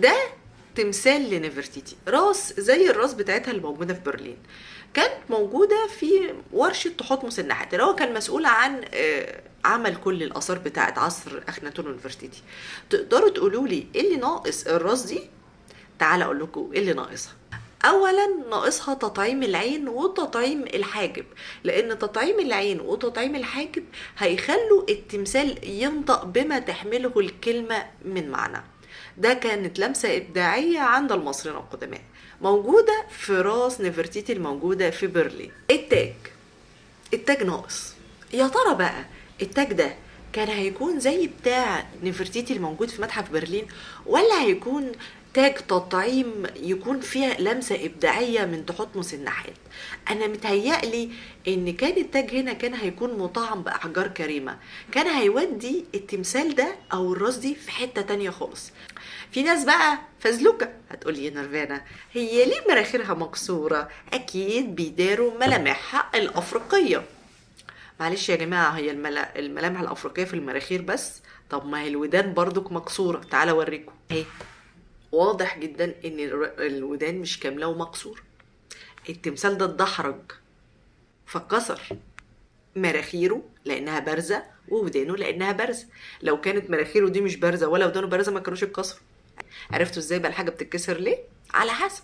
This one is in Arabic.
ده تمثال لنفرتيتي، راس زي الراس بتاعتها اللي موجوده في برلين. كانت موجوده في ورشه تحتمس النحات اللي هو كان مسؤول عن عمل كل الاثار بتاعت عصر اخناتون ونفرتيتي. تقدروا تقولوا لي ايه اللي ناقص الراس دي؟ تعال اقول لكم ايه اللي ناقصها. اولا ناقصها تطعيم العين وتطعيم الحاجب، لان تطعيم العين وتطعيم الحاجب هيخلوا التمثال ينطق بما تحمله الكلمه من معنى. ده كانت لمسه ابداعيه عند المصريين القدماء، موجوده في راس نفرتيتي الموجوده في برلين. التاج ناقص. يا ترى بقى التاج ده كان هيكون زي بتاع نفرتيتي الموجود في متحف برلين، ولا هيكون تاج تطعيم يكون فيها لمسة إبداعية من تحتمس النحات؟ أنا متهيألي إن كان التاج هنا كان هيكون مطعم بأحجار كريمة، كان هيودي التمثال ده أو الراس دي في حتة تانية خالص. في ناس بقى فزلوكة هتقولي يا نرفانا، هي ليه مراخيرها مكسورة؟ أكيد بيداروا ملامحها الأفريقية. معلش يا جماعة، هي الملامح الأفريقية في المراخير بس؟ طب ما هي الودان برضك مكسورة، تعال أوريكم اهي. واضح جدا ان الودان مش كاملة ومكسورة. التمثال ده اتدحرج فاتكسر، مراخيره لانها بارزة وودانه لانها بارزة. لو كانت مراخيره دي مش بارزة ولا ودانه بارزة ما كانوش اتكسروا. عرفتوا ازاي بقى الحاجة بتتكسر ليه؟ على حسب